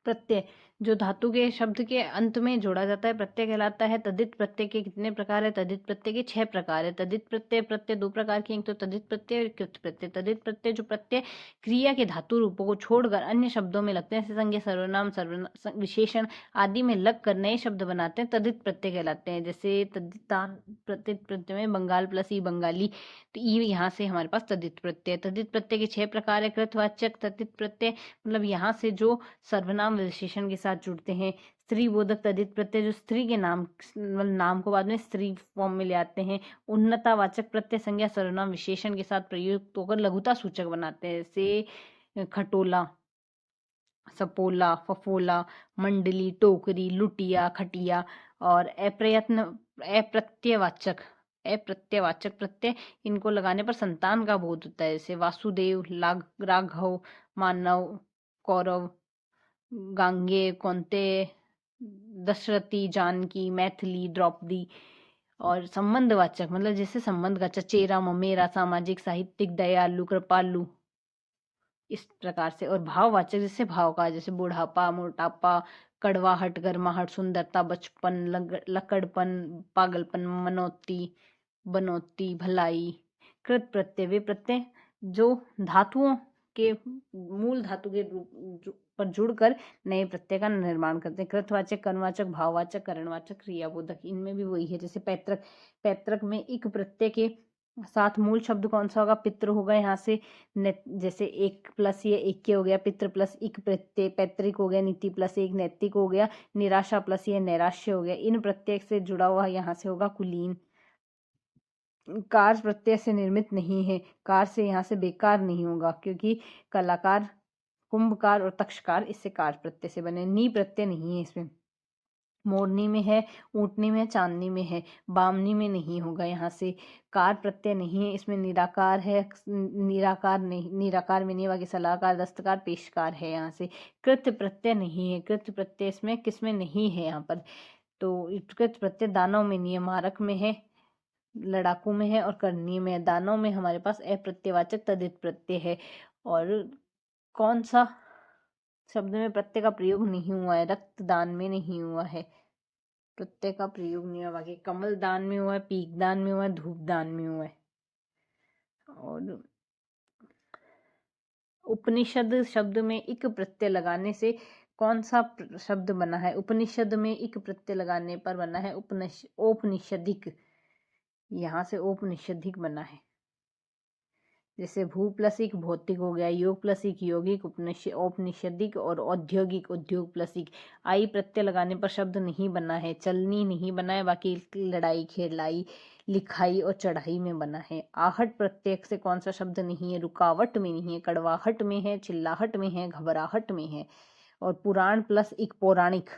प्रत्यय जो धातु के शब्द के अंत में जोड़ा जाता है प्रत्यय कहलाता है। तद्धित प्रत्यय के कितने प्रकार है? तद्धित प्रत्यय के 6 प्रकार है। तद्धित प्रत्यय 2 प्रकार के हैं, एक तो तद्धित प्रत्यय और कृत प्रत्यय। तद्धित प्रत्यय जो प्रत्यय क्रिया के धातु रूपों को छोड़कर अन्य शब्दों में लगते हैं, जैसे संज्ञा, सर्वनाम, विशेषण आदि में लग कर नए शब्द बनाते हैं, तद्धित प्रत्यय कहलाते हैं। जैसे तद्धितान तद्धित प्रत्यय में बंगाल प्लस ई बंगाली, तो ई यहाँ से हमारे पास तद्धित प्रत्यय। तद्धित प्रत्यय के 6 प्रकार है। कृतवाचक तद्धित प्रत्यय मतलब यहाँ से जो सर्वनाम विशेषण के साथ जुड़ते हैं। स्त्री बोधक तद्धित प्रत्यय जो स्त्री के नाम नाम को बाद में स्त्री फॉर्म में ले आते हैं। उन्नतावाचक प्रत्यय संज्ञा, सर्वनाम, विशेषण के साथ प्रयुक्त होकर लघुता सूचक बनाते हैं, जैसे खटोला, सपोला, फफोला, मंडली, टोकरी, लुटिया, खटिया। और अप्रत्ययवाचक प्रत्यय इनको लगाने पर संतान का बोध होता है, जैसे वासुदेव, राघव, मानव, कौरव, गांगे, कौंतेय, दशरथी, जानकी, मैथिली, द्रौपदी। और संबंधवाचक मतलब जैसे संबंध का, चचेरा, ममेरा, सामाजिक, साहित्यिक, दयालु, कृपालु, इस प्रकार से। और भाववाचक जैसे भाव का, जैसे बुढ़ापा, मोटापा, कड़वाहट, गर्माहट, सुंदरता, बचपन, लकड़पन, पागलपन, मनोती, बनोती, भलाई। कृत प्रत्यय वे प्रत्यय जो धातुओं के मूल धातु के रूप पर जुड़कर नए प्रत्यय का निर्माण करते हैं। कृतवाचक, कर्मवाचक, भाववाचक, करणवाचक, क्रियाबोधक, इनमें भी वही है। जैसे पैतृक में इक प्रत्यय के साथ मूल शब्द कौन सा होगा? पितृ होगा। यहाँ से जैसे एक प्लस ये एक के हो गया, पितृ प्लस इक प्रत्यय पैतृक हो गया, नीति प्लस एक नैतिक हो गया, निराशा प्लस ये नैराश्य हो गया। इन प्रत्यय से जुड़ा हुआ यहाँ से होगा कुलीन। कार प्रत्यय से निर्मित नहीं है, कार से यहाँ से बेकार नहीं होगा, क्योंकि कलाकार, कुंभकार और तक्षकार इससे कार प्रत्यय से बने। नी प्रत्यय नहीं है इसमें। मोरनी में है, ऊंटनी में, चांदनी में है, बामनी में नहीं होगा। यहाँ से कार प्रत्यय नहीं है इसमें। निराकार है, निराकार नहीं, निराकार में नहीं, बाकी सलाहकार, दस्तकार, पेशकार है। यहाँ से कृत प्रत्यय नहीं है। कृत प्रत्यय इसमें किसमें नहीं है? यहाँ पर तो कृत प्रत्यय दानव में नहीं है, मारक में है, लड़ाकू में है और करनी में है। दानव में हमारे पास अप्रत्ययवाचक तद्धित प्रत्यय है। और कौन सा शब्द में प्रत्यय का प्रयोग नहीं हुआ है? रक्तदान में नहीं हुआ है, प्रत्यय का प्रयोग नहीं हुआ। बाकी कमल दान में हुआ है, पीक दान में हुआ है, धूप दान में हुआ है। और उपनिषद शब्द में इक प्रत्यय लगाने से कौन सा शब्द बना है? उपनिषद में इक प्रत्यय लगाने पर बना है औपनिषदिक। यहाँ से औपनिषदिक बना है। जैसे भू प्लस इक भौतिक हो गया, योग प्लस इक यौगिक, औपनिषदिक, और औद्योगिक उद्योग प्लस इक। आई प्रत्यय लगाने पर शब्द नहीं बना है। चलनी नहीं बना है, बाकी लड़ाई, खेलाई, लिखाई और चढ़ाई में बना है। आहट प्रत्यय से कौन सा शब्द नहीं है? रुकावट में नहीं है, कड़वाहट में है, चिल्लाहट में है, घबराहट में है। और पुराण प्लस इक पौराणिक।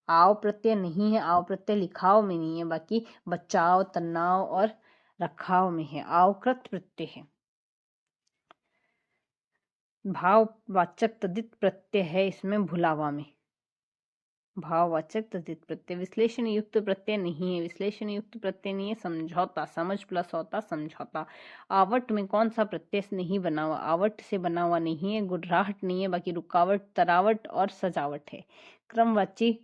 आव प्रत्यय नहीं है, आव प्रत्यय लिखाव में नहीं है, बाकी बचाव, तनाव और रखाव में है। आवकृत प्रत्यय है। भाववाचक तद्धित प्रत्यय है इसमें भुलावा में। भाववाचक तद्धित प्रत्यय। विश्लेषण युक्त प्रत्यय नहीं है, विश्लेषण युक्त प्रत्यय नहीं है। समझौता, समझ प्लस होता समझौता। आवट में कौन सा प्रत्यय नहीं बना हुआ? आवट से बना हुआ नहीं है। गुर्राहट नहीं है, बाकी रुकावट, तरावट और सजावट है। क्रमवाची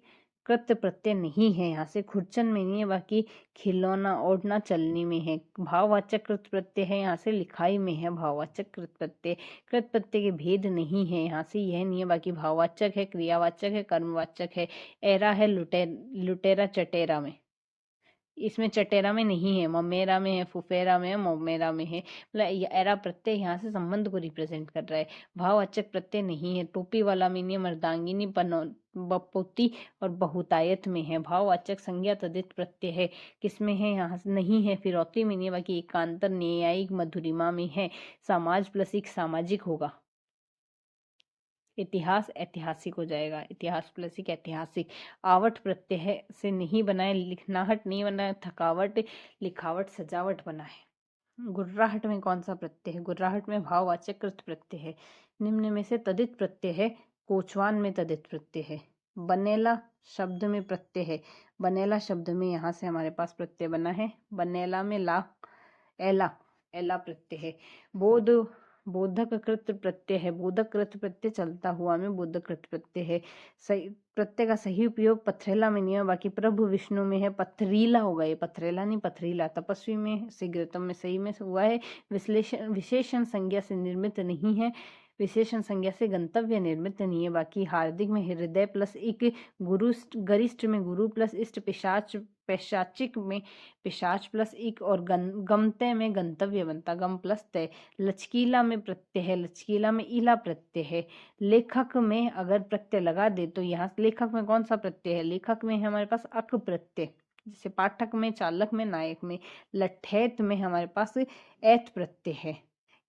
कृत प्रत्यय नहीं है, यहाँ से खुरचन में नहीं है, बाकी खिलौना, ओढ़ना, चलनी में है। भाववाचक कृत प्रत्यय है, यहाँ से लिखाई में है। भाववाचक कृत प्रत्यय। कृत प्रत्यय के भेद नहीं है, यहाँ से यह नहीं है, बाकी भाववाचक है, क्रियावाचक है, कर्मवाचक है। एरा है लुटेरा चटेरा में, इसमें चटेरा में नहीं है। ममेरा में है, फुफेरा में है, मोमेरा में है। मतलब एरा प्रत्यय यहाँ से संबंध को रिप्रेजेंट कर रहा है। भाववाचक प्रत्यय नहीं है। टोपी वाला में नहीं है, मर्दांगिनी, बपोती और बहुतायत में है। भाववाचक संज्ञा तद्धित प्रत्यय है, किसमें है? यहाँ से नहीं है। फिरौती में नहीं है, बाकी एकांतर, न्यायिक, मधुरिमा में है। समाज प्लस एक सामाजिक होगा। इतिहास ऐतिहासिक हो जाएगा, इतिहास प्लस एक ऐतिहासिक। आवट प्रत्यय से नहीं बना है, लिखनाहट नहीं बना है, थकावट, लिखावट, सजावट बना है। गुर्राहट में कौन सा प्रत्यय है? गुर्राहट में भाववाचक कृत प्रत्यय है। निम्न में से तद्धित प्रत्यय है। कोचवान में तद्धित प्रत्यय है। बनेला शब्द में प्रत्यय है। बनेला शब्द में यहाँ से हमारे पास प्रत्यय बना है। बनेला में ला, एला, एला प्रत्यय है। बोध बोधक कृत प्रत्यय है, बोधक कृत प्रत्यय चलता हुआ में बोधक कृत प्रत्यय है। सही प्रत्यय का सही उपयोग पथरेला में नहीं है, बाकी प्रभु विष्णु में है, पथरीला होगा, ये पथरेला नहीं पथरीला। तपस्वी में शीघ्रतम में सही में हुआ है। विशेषण संज्ञा से निर्मित नहीं है, विशेषण संज्ञा से गंतव्य निर्मित नहीं है। बाकी हार्दिक में हृदय प्लस एक, गुरु गरिष्ठ में गुरु प्लस इष्ट, पिशाच पैशाचिक में पिशाच प्लस एक, और गमते में गंतव्य बनता, गम प्लस तय। लचकीला में प्रत्यय है, लचकीला में इला प्रत्यय है। लेखक में अगर प्रत्यय लगा दे तो यहाँ लेखक में कौन सा प्रत्यय है, लेखक में है हमारे पास अक प्रत्यय, जैसे पाठक में, चालक में, नायक में। लठैत में हमारे पास ऐत प्रत्यय है।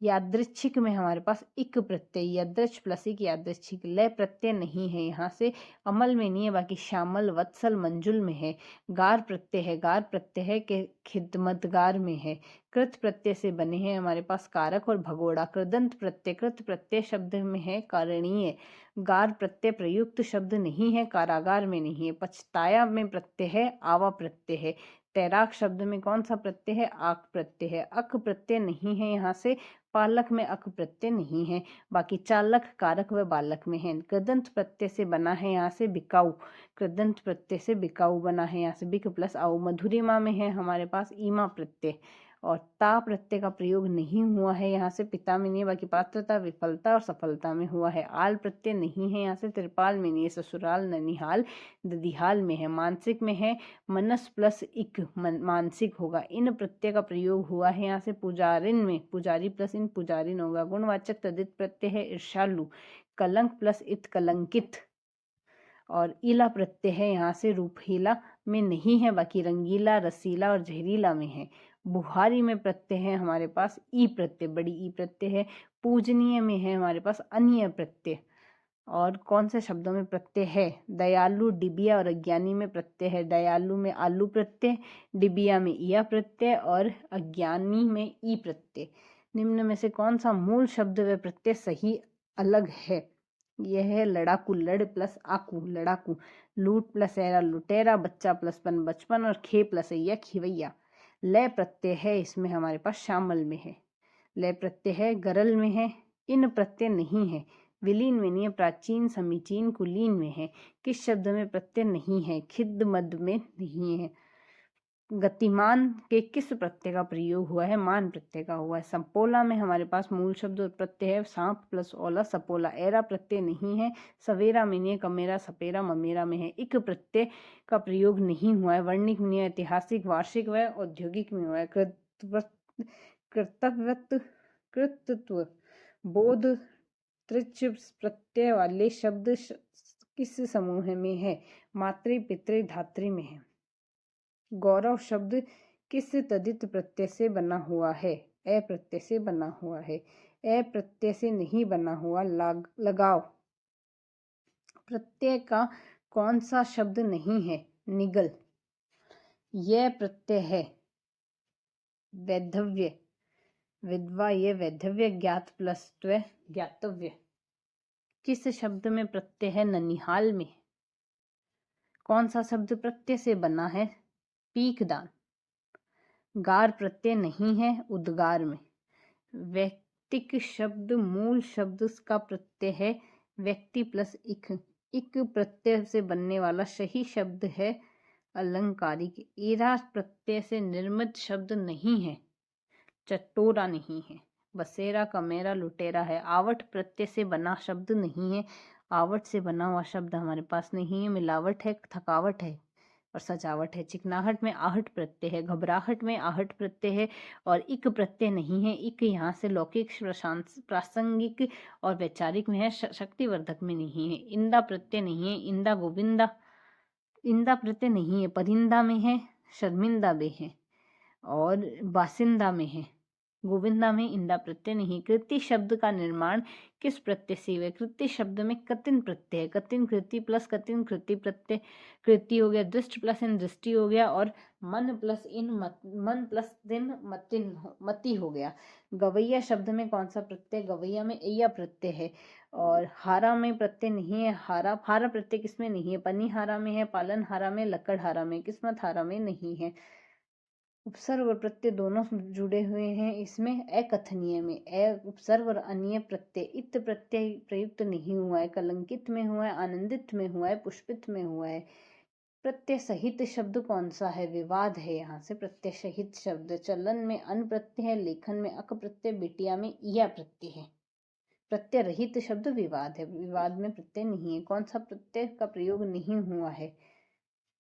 यादृच्छिक में हमारे पास इक प्रत्यय, यादृच प्लस इक यादृच्छिक। लय प्रत्यय नहीं है यहाँ से, अमल में नहीं है, बाकी श्यामल वत्सल मंजुल में है। गार प्रत्यय है, गार प्रत्यय है के खिदमतगार में है। कृत प्रत्यय से बने हैं हमारे पास कारक और भगोड़ा। कृदंत प्रत्यय, कृत प्रत्यय शब्द में है कारणीय। गार प्रत्यय प्रयुक्त शब्द नहीं है, कारागार में नहीं है। पछताया में प्रत्यय है, आवा प्रत्यय है। तैराक शब्द में कौन सा प्रत्यय है, आक प्रत्यय है। अक प्रत्यय नहीं है यहाँ से, पालक में अक प्रत्यय नहीं है, बाकी चालक, कारक व बालक में है। कृदंत प्रत्यय से बना है यहाँ से बिकाऊ, कृदंत प्रत्यय से बिकाऊ बना है यहाँ से बिक प्लस आऊ। मधुरिमा में है हमारे पास ईमा प्रत्यय, और ता प्रत्यय का प्रयोग नहीं हुआ है यहाँ से, पिता में नहीं है, बाकी पात्रता, विफलता और सफलता में हुआ है। आल प्रत्यय नहीं है यहाँ से, त्रिपाल में नहीं है, ससुराल, ननिहाल, ददिहाल में है। मानसिक में है मनस प्लस इक, मानसिक होगा। इन प्रत्यय का प्रयोग हुआ है यहाँ से पुजारिन में, पुजारी प्लस इन पुजारिन होगा। गुणवाचक तदित प्रत्यय है ईर्षालु, कलंक प्लस इत कलंकित, और इला प्रत्यय है यहाँ से रूपहीला में नहीं है, बाकी रंगीला, रसीला और जहरीला में है। बुहारी में प्रत्यय है हमारे पास ई प्रत्यय, बड़ी ई प्रत्यय है। पूजनीय में है हमारे पास अन्य प्रत्यय। और कौन से शब्दों में प्रत्यय है, दयालु, डिबिया और अज्ञानी में प्रत्यय है। दयालु में आलू प्रत्यय, डिबिया में इया प्रत्यय और अज्ञानी में ई प्रत्यय। निम्न में से कौन सा मूल शब्द व प्रत्यय सही अलग है, यह है लड़ाकू, लड़ प्लस आकू, लड़ाकू। लूट प्लस एरा, लुटेरा। बच्चा प्लस पन, बचपन। और खे प्लस या, खिवैया। लय प्रत्यय है इसमें हमारे पास शामल में है, लय प्रत्यय है गरल में है। इन प्रत्यय नहीं है, विलीन में नहीं है, प्राचीन, समीचीन, कुलीन में है। किस शब्द में प्रत्यय नहीं है, खिद मद में नहीं है। गतिमान के किस प्रत्यय का प्रयोग हुआ है, मान प्रत्यय का हुआ है। संपोला में हमारे पास मूल शब्द और प्रत्यय है सांप प्लस ओला, सपोला। एरा प्रत्यय नहीं है, सवेरा में नहीं है, कमेरा, सपेरा, ममेरा में है। इक प्रत्यय का प्रयोग नहीं हुआ है, वर्णिक में नहीं है, ऐतिहासिक, वार्षिक व औद्योगिक में हुआ है। कर्तव्य, कृतत्व, बोध, तृच प्रत्यय वाले शब्द किस समूह में है, मातृ, पितृ, धातृ में है। गौरव शब्द किस तदित प्रत्यय से बना हुआ है, ए प्रत्यय से बना हुआ है। ए प्रत्यय से नहीं बना हुआ, लगाव प्रत्यय का कौन सा शब्द नहीं है, निगल। यह प्रत्यय है वैधव्य, विधवा, ये वैधव्य। ज्ञात प्लस त्व, ज्ञातव्य। किस शब्द में प्रत्यय है, ननिहाल में। कौन सा शब्द प्रत्यय से बना है, पीकदान। गार प्रत्यय नहीं है, उद्गार में। व्यक्तिक शब्द मूल शब्द का प्रत्यय है व्यक्ति प्लस इक, इक प्रत्यय से बनने वाला सही शब्द है अलंकारिक। एरा प्रत्यय से निर्मित शब्द नहीं है, चटोरा नहीं है। बसेरा, कमेरा, लुटेरा है। आवट प्रत्यय से बना शब्द नहीं है, आवट से बना हुआ शब्द हमारे पास नहीं है। मिलावट है, थकावट है और सजावट है। चिकनाहट में आहट प्रत्यय है, घबराहट में आहट प्रत्यय है और इक प्रत्यय नहीं है। इक यहाँ से लौकिक, प्रासंगिक और वैचारिक में है, शक्तिवर्धक में नहीं है। इंदा प्रत्यय नहीं है, इंदा, गोविंदा। इंदा प्रत्यय नहीं है, परिंदा में है, शर्मिंदा में है और बासिंदा में है। गोविंदा में इंदा प्रत्यय नहीं। कृति शब्द का निर्माण किस प्रत्यय से हुआ? कृति शब्द में कतिन प्रत्यय है, कतिन कृति प्लस कतिन कृति प्रत्यय, कृति हो गया। दृष्ट प्लस इन दृष्टि हो गया और मन प्लस इन मन प्लस दिन मतिन, मति हो गया। गवैया शब्द में कौन सा प्रत्यय? गवैया में ऐया प्रत्यय है और हारा में प्रत्यय नहीं है। हारा, हारा प्रत्यय किसमें नहीं है? पनिहारा में है, पालनहारा में, लकड़हारा में, किस्मत हारा में नहीं है। उपसर्ग और प्रत्यय दोनों जुड़े हुए हैं इसमें। अकथनीय में उपसर्ग और अन्य प्रत्यय। इत प्रत्यय प्रयुक्त नहीं हुआ है, कलंकित में हुआ है, आनंदित में हुआ है, पुष्पित में हुआ है। प्रत्यय सहित शब्द कौन सा है? विवाद है यहाँ से। प्रत्यय सहित शब्द चलन में अन प्रत्यय है, लेखन में अक प्रत्यय, बिटिया में या प्रत्यय है। प्रत्यय रहित शब्द विवाद है, विवाद में प्रत्यय नहीं है। कौन सा प्रत्यय का प्रयोग नहीं हुआ है?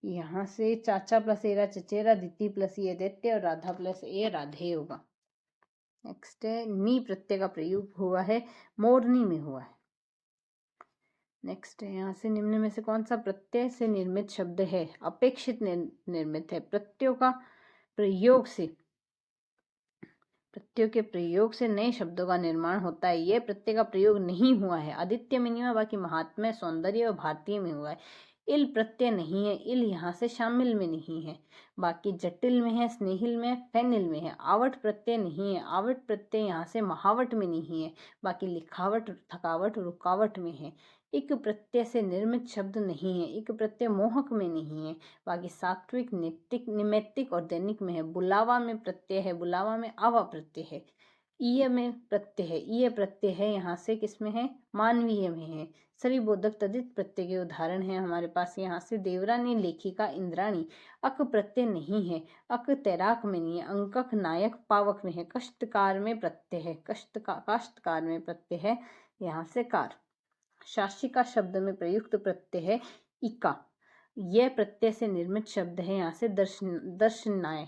यहाँ से चाचा प्लस एरा चचेरा, दिति प्लस ये दैत्य और राधा प्लस ए राधे होगा। नेक्स्ट है नी प्रत्यय का प्रयोग हुआ है, मोरनी में हुआ है। नेक्स्ट है यहाँ से निम्न में से कौन सा प्रत्यय से निर्मित शब्द है? अपेक्षित निर्मित है। प्रत्ययों के प्रयोग से नए शब्दों का निर्माण होता है। यह प्रत्यय का प्रयोग नहीं हुआ है। आदित्य में नहीं हुआ, बाकी महात्म्य, सौंदर्य और भारतीय में हुआ है। इल प्रत्यय नहीं है, इल यहाँ से शामिल में नहीं है। बाकी जटिल में है, स्नेहिल में है, फैनिल में है। आवट प्रत्यय नहीं है, आवट प्रत्यय यहाँ से महावट में नहीं है। बाकी लिखावट, थकावट, रुकावट में है। इक प्रत्यय से निर्मित शब्द नहीं है, इक प्रत्यय मोहक में नहीं है। बाकी सात्विक, नैतिक, निमित्तिक और दैनिक में है। बुलावा में प्रत्यय है, बुलावा में आवा प्रत्यय है। ईय में प्रत्यय है, ईय प्रत्यय है यहाँ से किसमें है? मानवीय में है। सभी बोधक तदित प्रत्यय के उदाहरण है हमारे पास। यहाँ से देवरानी, लेखिका, इंद्राणी। अक प्रत्यय नहीं है, अक तैराक में नहीं है। अंकक, नायक, पावक में है। कष्टकार में प्रत्यय है, काष्टकार में प्रत्यय है यहाँ से कार। शासिका शब्द में प्रयुक्त प्रत्यय है इका। यह प्रत्यय से निर्मित शब्द है यहाँ से दर्शनाय।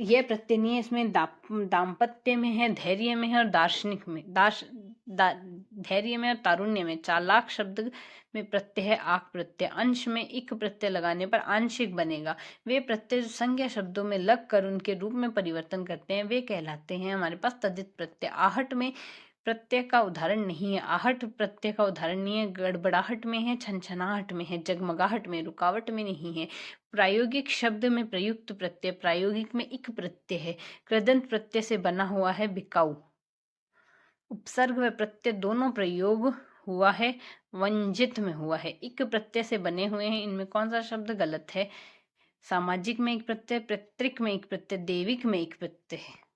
यह प्रत्यय नहीं है, इसमें दाम्पत्य में है, धैर्य में है और दार्शनिक में। धैर्य में और तारुण्य में। चालाक शब्द में प्रत्यय है आक प्रत्यय। अंश में इक प्रत्यय लगाने पर आंशिक बनेगा। वे प्रत्यय जो संज्ञा शब्दों में लग कर उनके रूप में परिवर्तन करते हैं वे कहलाते हैं हमारे पास तदित प्रत्यय। आहट में प्रत्यय का उदाहरण नहीं है, आहट प्रत्यय का उदाहरण नहीं है। गड़बड़ाहट में है, छनछनाहट में है, जगमगाहट में, रुकावट में नहीं है। प्रायोगिक शब्द में प्रयुक्त प्रत्यय, प्रायोगिक में इक प्रत्यय है। कृदंत प्रत्यय से बना हुआ है बिकाऊ। उपसर्ग व प्रत्यय दोनों प्रयोग हुआ है, वंजित में हुआ है। इक प्रत्यय से बने हुए हैं, इनमें कौन सा शब्द गलत है? सामाजिक में एक प्रत्यय, पैतृक में एक प्रत्यय, देविक में एक प्रत्यय है।